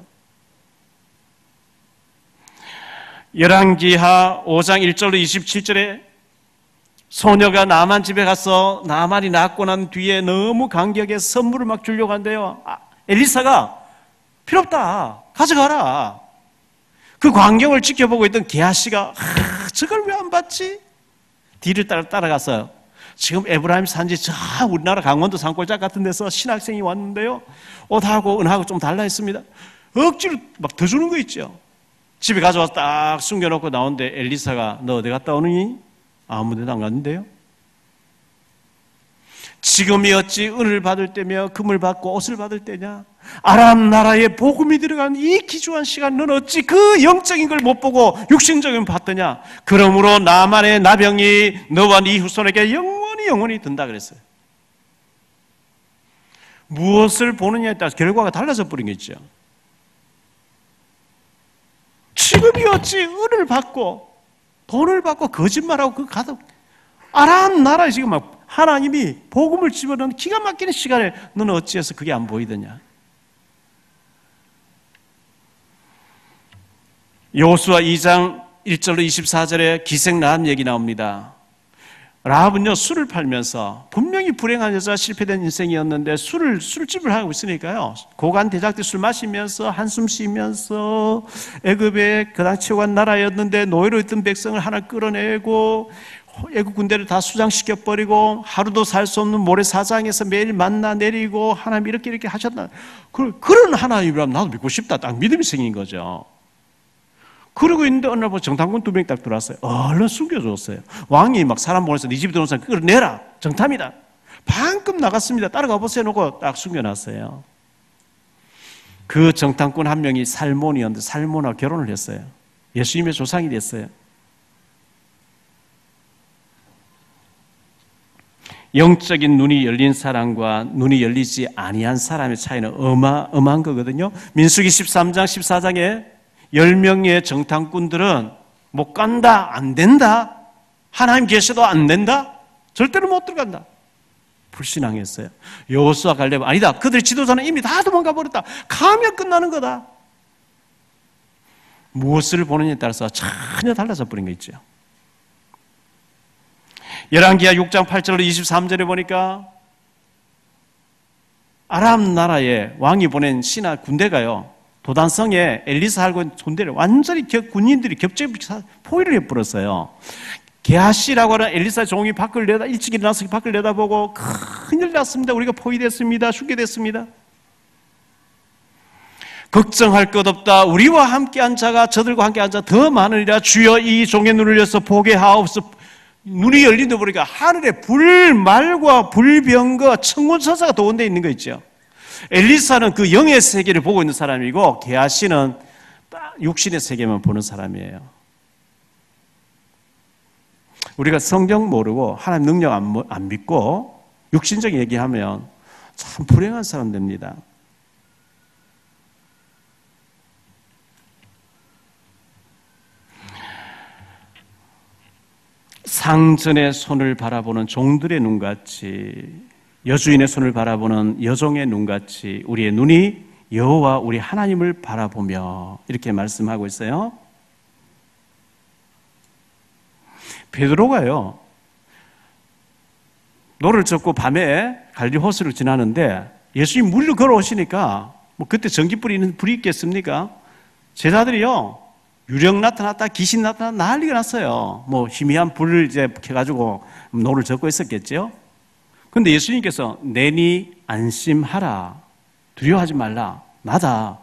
열왕기하 5장 1절로 27절에 소녀가 나만 집에 가서 나만이 낳고 난 뒤에 너무 감격에 선물을 막 주려고 한대요. 엘리사가 필요 없다. 가져가라. 그 광경을 지켜보고 있던 게하시가 저걸 왜 안 받지? 뒤를 따라가서 지금 에브라임 산지 저 우리나라 강원도 산골짜기 같은 데서 신학생이 왔는데요. 옷하고 은하고 좀 달라 했습니다. 억지로 막 더 주는 거 있죠. 집에 가져와서 딱 숨겨놓고 나오는데 엘리사가 너 어디 갔다 오느니? 아무 데도 안 갔는데요. 지금이 어찌 은을 받을 때며 금을 받고 옷을 받을 때냐? 아람 나라에 복음이 들어간 이 기주한 시간 넌 어찌 그 영적인 걸 못 보고 육신적인 걸 봤더냐? 그러므로 나만의 나병이 너와 네 후손에게 영원히 든다 그랬어요. 무엇을 보느냐에 따라서 결과가 달라져 버리겠죠. 지금이 어찌 은을 받고 돈을 받고 거짓말하고 그 가득 아람 나라에 지금 막 하나님이 복음을 집어넣는 기가 막히는 시간에 너는 어찌해서 그게 안 보이더냐? 여호수아 2장 1절로 24절에 기생 라합 얘기 나옵니다. 라합은요 술을 팔면서 분명히 불행한 여자 실패된 인생이었는데 술집을 하고 있으니까요 고간 대작들 술 마시면서 한숨 쉬면서 애굽의 그당 최고한 나라였는데 노예로 있던 백성을 하나 끌어내고 애국 군대를 다 수장시켜버리고 하루도 살 수 없는 모래사장에서 매일 만나 내리고 하나님 이렇게 하셨다. 그런 하나님이라면 나도 믿고 싶다. 딱 믿음이 생긴 거죠. 그러고 있는데 어느 날 정탐꾼 2명이 딱 들어왔어요. 얼른 숨겨줬어요. 왕이 막 사람 보내서 네 집에 들어온 사람 끌어내라. 정탐이다. 방금 나갔습니다. 따라가 보세요 놓고 딱 숨겨놨어요. 그 정탐꾼 한 명이 살몬이었는데 살몬하고 결혼을 했어요. 예수님의 조상이 됐어요. 영적인 눈이 열린 사람과 눈이 열리지 아니한 사람의 차이는 어마어마한 거거든요. 민수기 13장 14장에 10명의 정탐꾼들은 못 간다, 안 된다, 하나님 계셔도 안 된다, 절대로 못 들어간다 불신앙했어요. 여호수아 갈렙은 아니다, 그들의 지도자는 이미 다 도망가 버렸다, 가면 끝나는 거다. 무엇을 보느냐에 따라서 전혀 달라져 버린 거 있죠. 열왕기하 6장 8절로 23절에 보니까 아람 나라의 왕이 보낸 신하 군대가요 도단성에 엘리사 살고 있는 군대를 완전히 군인들이 겹쳐 포위를 해버렸어요. 게하시라고 하는 엘리사 종이 밖을 일찍 일어나서 밖을 내다보고 큰일 났습니다. 우리가 포위됐습니다. 죽게 됐습니다. 걱정할 것 없다. 우리와 함께한 자가 저들과 함께한 자 더 많으리라. 주여 이 종의 눈을 열어서 보게 하옵소서. 눈이 열린다 보니까 하늘에 불말과 불병과 천군천사가 도원되어 있는 거 있죠. 엘리사는 그 영의 세계를 보고 있는 사람이고 게하시는 육신의 세계만 보는 사람이에요. 우리가 성경 모르고 하나님 능력 안 믿고 육신적 얘기하면 참 불행한 사람 됩니다. 상전의 손을 바라보는 종들의 눈같이 여주인의 손을 바라보는 여종의 눈같이 우리의 눈이 여호와 우리 하나님을 바라보며 이렇게 말씀하고 있어요. 베드로가요 노를 젓고 밤에 갈릴리 호수를 지나는데 예수님 물로 걸어오시니까 뭐 그때 전기불이 있는 불이 있겠습니까? 제자들이요 유령 나타났다, 귀신 나타났다 난리가 났어요. 뭐 희미한 불을 이제 켜가지고 노를 젓고 있었겠죠. 그런데 예수님께서 내니 안심하라, 두려워하지 말라, 나다.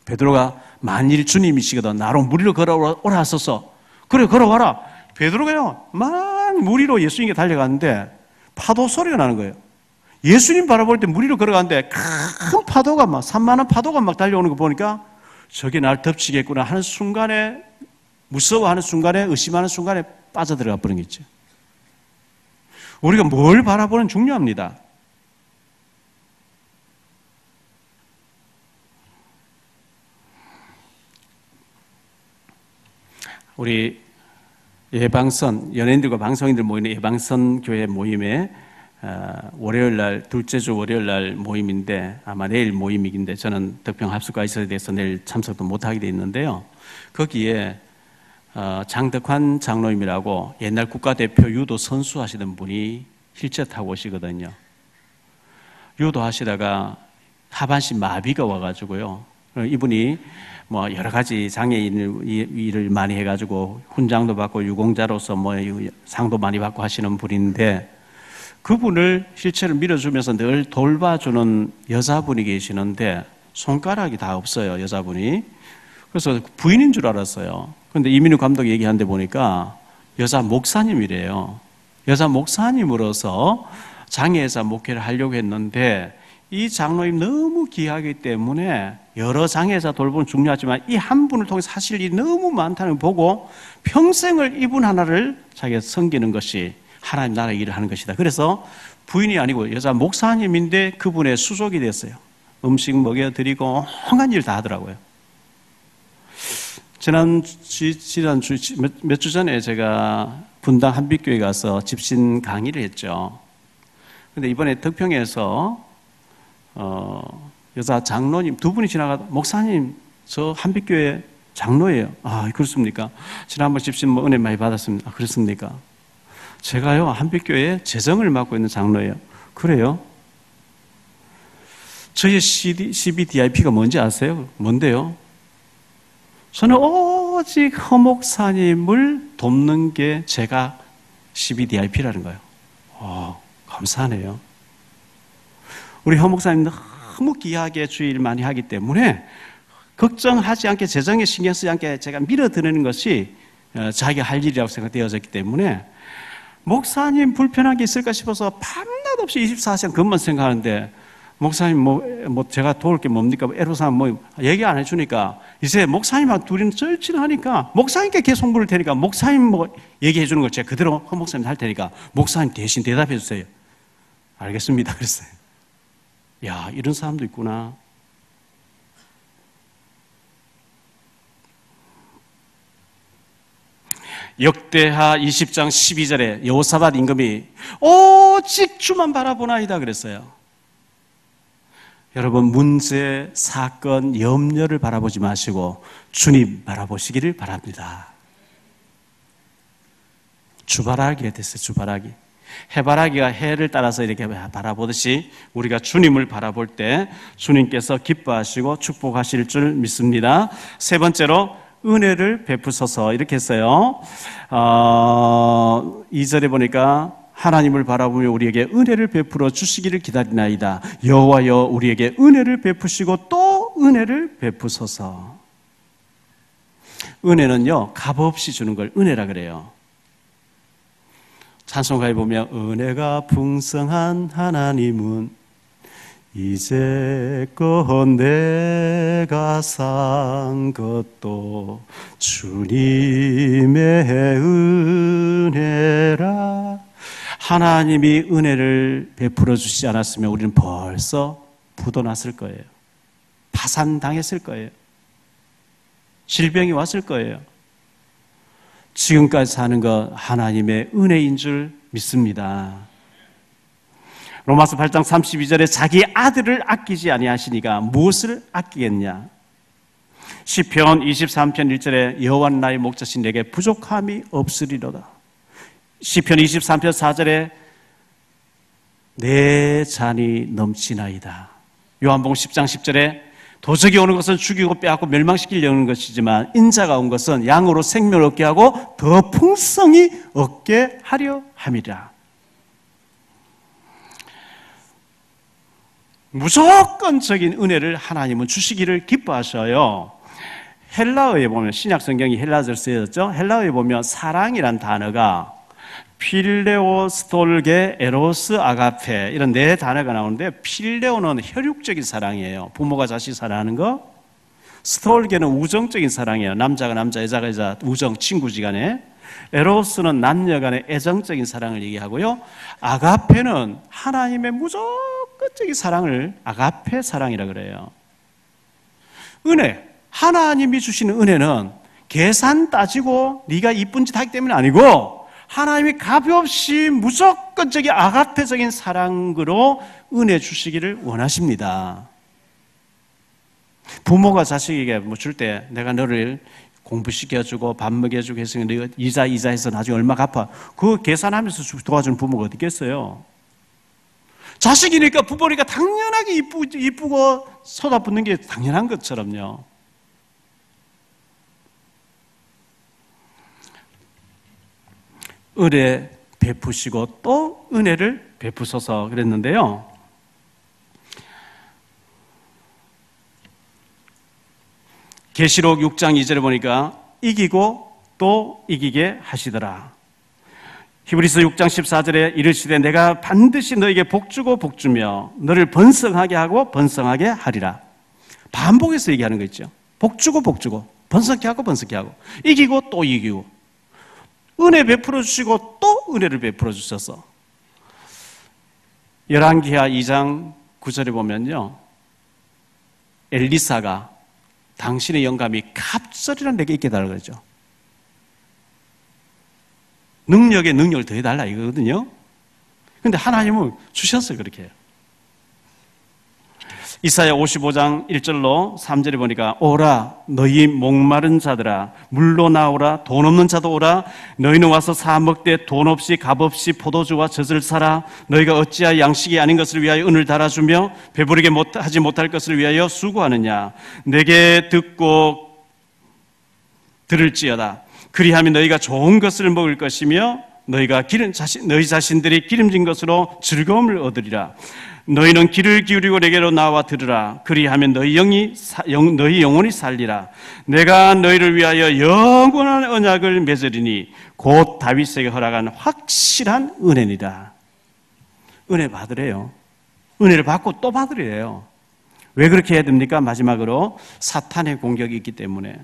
베드로가 만일 주님이시거든 나로 물 위로 걸어오라 하소서. 그래 걸어와라. 베드로가요 막 물 위로 예수님께 달려갔는데 파도 소리가 나는 거예요. 예수님 바라볼 때 물 위로 걸어가는데 큰 파도가 막 산만한 파도가 막 달려오는 거 보니까 저게 날 덮치겠구나 하는 순간에, 무서워하는 순간에, 의심하는 순간에 빠져들어가 버린 게 있죠. 우리가 뭘 바라보는 중요합니다. 우리 예방선, 연예인들과 방송인들 모이는 예방선 교회 모임에 월요일날, 둘째 주 월요일날 모임인데 아마 내일 모임인데 저는 덕평 합숙과 있어야 돼서 내일 참석도 못하게 돼 있는데요. 거기에 장덕환 장로님이라고 옛날 국가대표 유도 선수 하시던 분이 휠체어 타고 오시거든요. 유도 하시다가 하반신 마비가 와가지고요. 이분이 뭐 여러 가지 장애인 일을 많이 해가지고 훈장도 받고 유공자로서 뭐 상도 많이 받고 하시는 분인데 그분을 휠체어를 밀어주면서 늘 돌봐주는 여자분이 계시는데 손가락이 다 없어요, 여자분이. 그래서 부인인 줄 알았어요. 그런데 이민우 감독 얘기하는데 보니까 여자 목사님이래요. 여자 목사님으로서 장애에서 목회를 하려고 했는데 이 장로님 너무 귀하기 때문에 여러 장애자 돌보는 중요하지만 이 한 분을 통해서 사실 일이 너무 많다는 걸 보고 평생을 이분 하나를 자기가 섬기는 것이 하나님 나라 일을 하는 것이다. 그래서 부인이 아니고 여자 목사님인데 그분의 수족이 됐어요. 음식 먹여드리고 온갖 일 다 하더라고요. 지난주 몇 주 전에 제가 분당 한빛교회 가서 집신 강의를 했죠. 근데 이번에 덕평에서 여자 장로님 두 분이 지나가다 목사님 저 한빛교회 장로예요. 아 그렇습니까? 지난번 집신 은혜 많이 받았습니다. 아, 그렇습니까? 제가요 한빛교회 재정을 맡고 있는 장로예요. 그래요? 저의 CBDIP가 뭔지 아세요? 뭔데요? 저는 오직 허목사님을 돕는 게 제가 CBDIP라는 거예요. 감사하네요. 우리 허목사님 너무 귀하게 주의를 많이 하기 때문에 걱정하지 않게 재정에 신경 쓰지 않게 제가 밀어드리는 것이 자기가 할 일이라고 생각되어졌기 때문에 목사님 불편한 게 있을까 싶어서 밤낮 없이 24시간 그것만 생각하는데 목사님 제가 도울 게 뭡니까? 애로사항 얘기 안 해주니까 이제 목사님하고 둘이는 절친하니까 목사님께 계속 물을 테니까 목사님 얘기해 주는 걸 제가 그대로 허 목사님 할 테니까 목사님 대신 대답해 주세요. 알겠습니다. 그랬어요. 야, 이런 사람도 있구나. 역대하 20장 12절에 여호사밧 임금이 오직 주만 바라보나이다 그랬어요. 여러분 문제, 사건, 염려를 바라보지 마시고 주님 바라보시기를 바랍니다. 주바라기가 됐어요. 주바라기. 해바라기가 해를 따라서 이렇게 바라보듯이 우리가 주님을 바라볼 때 주님께서 기뻐하시고 축복하실 줄 믿습니다. 세 번째로 은혜를 베푸소서 이렇게 했어요. 2절에 보니까 하나님을 바라보며 우리에게 은혜를 베풀어 주시기를 기다리나이다. 여호와여 우리에게 은혜를 베푸시고 또 은혜를 베푸소서. 은혜는요 값없이 주는 걸 은혜라 그래요. 찬송가에 보면 은혜가 풍성한 하나님은 이제껏 내가 산 것도 주님의 은혜라. 하나님이 은혜를 베풀어 주시지 않았으면 우리는 벌써 부도났을 거예요. 파산당했을 거예요. 질병이 왔을 거예요. 지금까지 사는 것 하나님의 은혜인 줄 믿습니다. 로마서 8장 32절에 자기 아들을 아끼지 아니하시니까 무엇을 아끼겠냐. 시편 23편 1절에 여호와는 나의 목자신 내게 부족함이 없으리로다. 시편 23편 4절에 내 잔이 넘치나이다. 요한복음 10장 10절에 도적이 오는 것은 죽이고 빼앗고 멸망시키려는 것이지만 인자가 온 것은 양으로 생명을 얻게 하고 더 풍성히 얻게 하려 함이라. 무조건적인 은혜를 하나님은 주시기를 기뻐하셔요. 헬라어에 보면 신약 성경이 헬라어로 쓰여졌죠. 헬라어에 보면 사랑이란 단어가 필레오, 스톨게, 에로스, 아가페 이런 네 단어가 나오는데 필레오는 혈육적인 사랑이에요. 부모가 자식 사랑하는 거. 스톨게는 우정적인 사랑이에요. 남자가 남자, 여자가 여자 우정, 친구지간에. 에로스는 남녀 간의 애정적인 사랑을 얘기하고요. 아가페는 하나님의 무조건적인 사랑을 아가페 사랑이라 그래요. 은혜, 하나님이 주시는 은혜는 계산 따지고 네가 이쁜 짓 하기 때문이 아니고 하나님이 값없이 무조건적인 아가페적인 사랑으로 은혜 주시기를 원하십니다. 부모가 자식에게 줄 때 내가 너를 공부시켜주고 밥 먹여주고 했으니 너가 이자 해서 나중에 얼마 갚아. 그거 계산하면서 도와주는 부모가 어디 있겠어요? 자식이니까 부모니까 당연하게 이쁘고 쏟아붓는 게 당연한 것처럼요. 은혜 베푸시고 또 은혜를 베푸소서 그랬는데요. 계시록 6장 2절에 보니까 이기고 또 이기게 하시더라. 히브리서 6장 14절에 이르시되 내가 반드시 너에게 복주고 복주며 너를 번성하게 하고 번성하게 하리라. 반복해서 얘기하는 거 있죠. 복주고 복주고 번성케 하고 번성케 하고 이기고 또 이기고 은혜 베풀어 주시고 또 은혜를 베풀어 주셔서 열왕기하 2장 9절에 보면요, 엘리사가 당신의 영감이 갑절이라 내게 있게 달라고 그러죠. 능력에 능력을 더해달라 이거거든요. 근데 하나님은 주셨어요. 그렇게 해요. 이사야 55장 1절로 3절에 보니까 오라 너희 목마른 자들아 물로 나오라 돈 없는 자도 오라 너희는 와서 사 먹되 돈 없이 값 없이 포도주와 젖을 사라 너희가 어찌하여 양식이 아닌 것을 위하여 은을 달아주며 배부르게 하지 못할 것을 위하여 수고하느냐 내게 듣고 들을지어다 그리하면 너희가 좋은 것을 먹을 것이며 너희 자신들이 기름진 것으로 즐거움을 얻으리라 너희는 귀를 기울이고 내게로 나와 들으라 그리하면 너희 영혼이 살리라 내가 너희를 위하여 영원한 언약을 맺으리니 곧 다윗에게 허락한 확실한 은혜니라. 은혜 받으래요. 은혜를 받고 또 받으래요. 왜 그렇게 해야 됩니까? 마지막으로 사탄의 공격이 있기 때문에.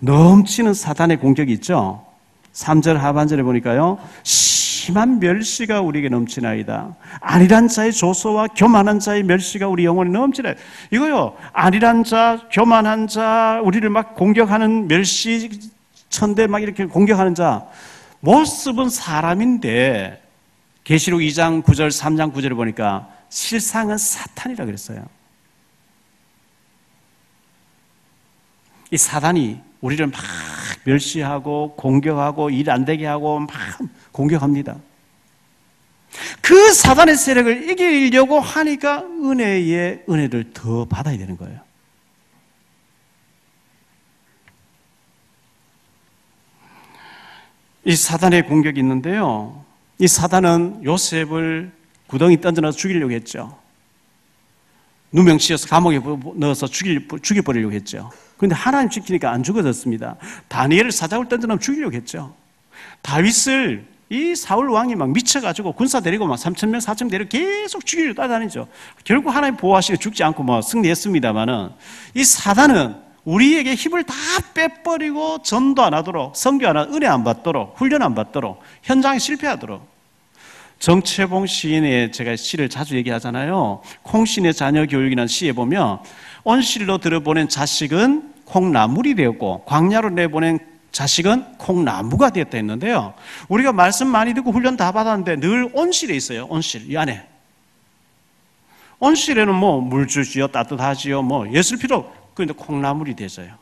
넘치는 사탄의 공격이 있죠. 3절 하반절에 보니까요 심한 멸시가 우리에게 넘치나이다. 안일한 자의 조소와 교만한 자의 멸시가 우리 영혼에 넘치나이다. 이거요, 안일한 자, 교만한 자, 우리를 막 공격하는 멸시 천대 막 이렇게 공격하는 자 모습은 사람인데 계시록 2장 9절 3장 9절에 보니까 실상은 사탄이라 그랬어요. 이 사단이 우리를 막 멸시하고 공격하고 일 안 되게 하고 막 공격합니다. 그 사단의 세력을 이기려고 하니까 은혜를 더 받아야 되는 거예요. 이 사단의 공격이 있는데요. 이 사단은 요셉을 구덩이 던져넣어서 죽이려고 했죠. 누명 씌워서 감옥에 넣어서 죽여버리려고 했죠. 그런데 하나님 지키니까 안 죽어졌습니다. 다니엘을 사자굴 던져넣으면 죽이려고 했죠. 다윗을 이 사울 왕이 막 미쳐가지고 군사 데리고 막 3,000명, 4,000명 데리고 계속 죽이려고 따라다니죠. 결국 하나님 보호하시고 죽지 않고 뭐 승리했습니다만은 이 사단은 우리에게 힘을 다 빼버리고 전도 안 하도록, 선교 안 하도록, 은혜 안 받도록, 훈련 안 받도록, 현장에 실패하도록. 정채봉 시인의 제가 시를 자주 얘기하잖아요. 콩신의 자녀 교육이라는 시에 보면 온실로 들어보낸 자식은 콩나물이 되었고 광야로 내보낸 자식은 콩나무가 되었다 했는데요. 우리가 말씀 많이 듣고 훈련 다 받았는데 늘 온실에 있어요. 온실, 이 안에. 온실에는 뭐 물 주시오, 따뜻하지요, 뭐 예술 필요. 그런데 콩나물이 되어요.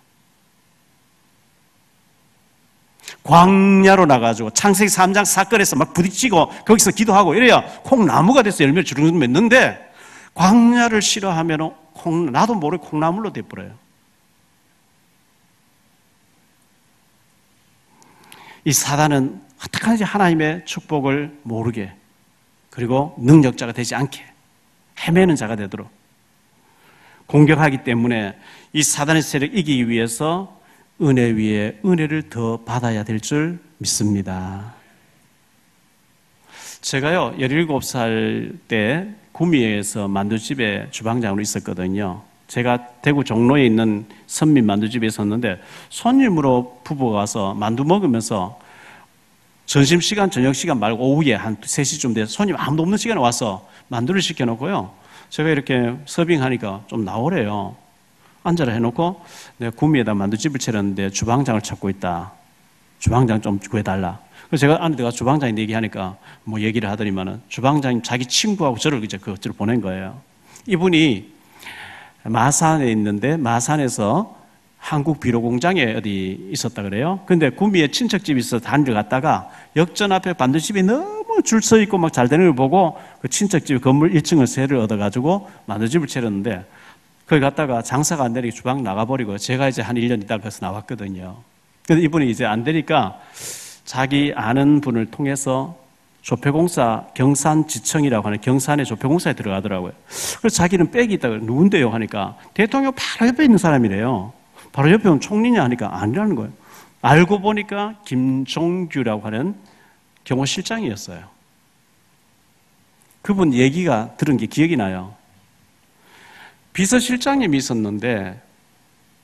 광야로 나가지고 창세기 3장 사건에서 막 부딪히고 거기서 기도하고 이래야 콩나무가 돼서 열매를 주르륵 맺는데 광야를 싫어하면 나도 모르게 콩나물로 돼버려요. 이 사단은 어떻게 하는지 하나님의 축복을 모르게 그리고 능력자가 되지 않게 헤매는 자가 되도록 공격하기 때문에 이 사단의 세력을 이기기 위해서 은혜 위에 은혜를 더 받아야 될 줄 믿습니다. 제가요 17살 때 구미에서 만두집에 주방장으로 있었거든요. 제가 대구 종로에 있는 선민 만두집에 있었는데 손님으로 부부가 와서 만두 먹으면서 점심시간, 저녁시간 말고 오후에 한 3시쯤 돼서 손님 아무도 없는 시간에 와서 만두를 시켜놓고요. 제가 이렇게 서빙하니까 좀 나오래요. 앉아라 해놓고 내가 구미에다 만두집을 차렸는데 주방장을 찾고 있다. 주방장 좀 구해달라. 그래서 제가 안에 들어가 주방장이 얘기하니까 뭐 얘기를 하더니만은 주방장이 자기 친구하고 저를 보낸 거예요. 이분이 마산에 있는데 마산에서 한국 비료 공장에 어디 있었다 그래요. 근데 구미에 친척집이 있어서 다니러 갔다가 역전 앞에 만두집이 너무 줄 서 있고 막 잘 되는 걸 보고 그 친척집 건물 1층을 세를 얻어가지고 만두집을 차렸는데 거기 갔다가 장사가 안 되니까 주방 나가버리고 제가 이제 한 1년 있다가 거기서 나왔거든요. 그래서 이분이 이제 안 되니까 자기 아는 분을 통해서 조폐공사 경산지청이라고 하는 경산의 조폐공사에 들어가더라고요. 그래서 자기는 백이 있다고 누군데요 하니까 대통령 바로 옆에 있는 사람이래요. 바로 옆에 오면 총리냐 하니까 아니라는 거예요. 알고 보니까 김종규라고 하는 경호실장이었어요. 그분 얘기가 들은 게 기억이 나요. 비서실장님이 있었는데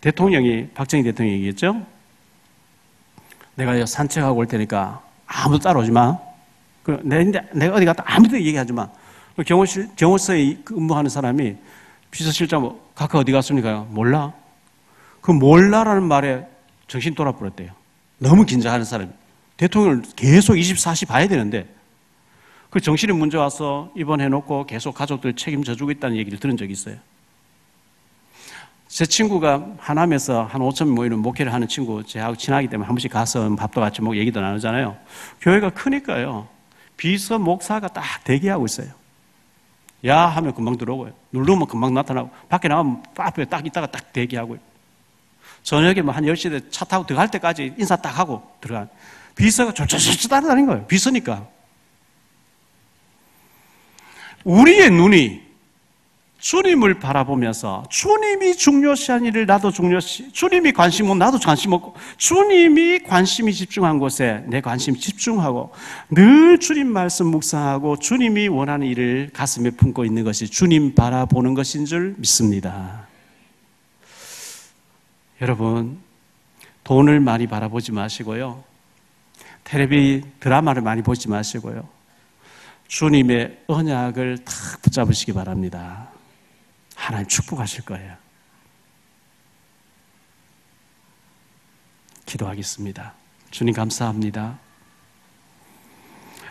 대통령이, 박정희 대통령이 얘기했죠. 내가 산책하고 올 테니까 아무도 따라오지 마. 내가 어디 갔다 아무도 얘기하지 마. 경호서에 근무하는 사람이 비서실장 각하 어디 갔습니까? 몰라. 그 몰라라는 말에 정신 돌아버렸대요. 너무 긴장하는 사람이. 대통령을 계속 24시 봐야 되는데 그 정신이 문제 와서 입원해놓고 계속 가족들 책임져주고 있다는 얘기를 들은 적이 있어요. 제 친구가 하남에서 한 5천 명 모이는 목회를 하는 친구, 제하고 친하기 때문에 한 번씩 가서 밥도 같이 먹고 얘기도 나누잖아요. 교회가 크니까요. 비서 목사가 딱 대기하고 있어요. 야 하면 금방 들어오고요. 누르면 금방 나타나고 밖에 나가면 앞에 딱 있다가 딱 대기하고요. 저녁에 뭐 한 10시에 차 타고 들어갈 때까지 인사 딱 하고 들어간. 비서가 쫄쫄쫄쫄 따라다니는 거예요. 비서니까. 우리의 눈이 주님을 바라보면서 주님이 중요시한 일을 나도 중요시, 주님이 관심 없고 나도 관심 없고, 주님이 관심이 집중한 곳에 내 관심 집중하고 늘 주님 말씀 묵상하고 주님이 원하는 일을 가슴에 품고 있는 것이 주님 바라보는 것인 줄 믿습니다. 여러분, 돈을 많이 바라보지 마시고요. 텔레비 드라마를 많이 보지 마시고요. 주님의 언약을 탁 붙잡으시기 바랍니다. 하나님 축복하실 거예요. 기도하겠습니다. 주님 감사합니다.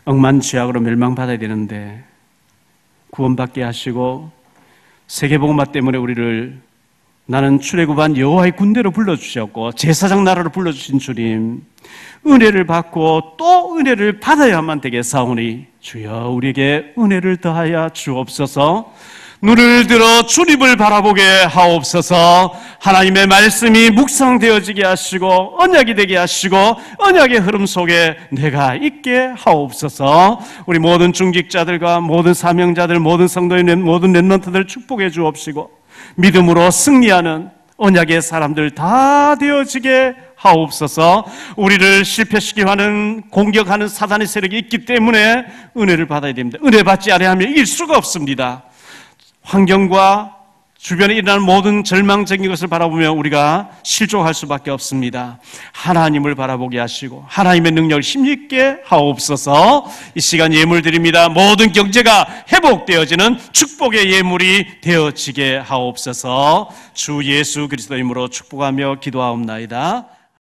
억만취약으로 멸망받아야 되는데 구원받게 하시고 세계복음화 때문에 우리를 나는 출애굽한 여호와의 군대로 불러주셨고 제사장 나라로 불러주신 주님, 은혜를 받고 또 은혜를 받아야만 되겠사오니 주여 우리에게 은혜를 더하여 주옵소서. 눈을 들어 주님을 바라보게 하옵소서. 하나님의 말씀이 묵상되어지게 하시고 언약이 되게 하시고 언약의 흐름 속에 내가 있게 하옵소서. 우리 모든 중직자들과 모든 사명자들, 모든 성도인, 모든 렘넌트들 축복해 주옵시고 믿음으로 승리하는 언약의 사람들 다 되어지게 하옵소서. 우리를 실패시키려 하는 공격하는 사단의 세력이 있기 때문에 은혜를 받아야 됩니다. 은혜 받지 아니하면 이길 수가 없습니다. 환경과 주변에 일어나는 모든 절망적인 것을 바라보며 우리가 실족할 수밖에 없습니다. 하나님을 바라보게 하시고 하나님의 능력을 힘있게 하옵소서. 이 시간 예물 드립니다. 모든 경제가 회복되어지는 축복의 예물이 되어지게 하옵소서. 주 예수 그리스도 이름으로 축복하며 기도하옵나이다.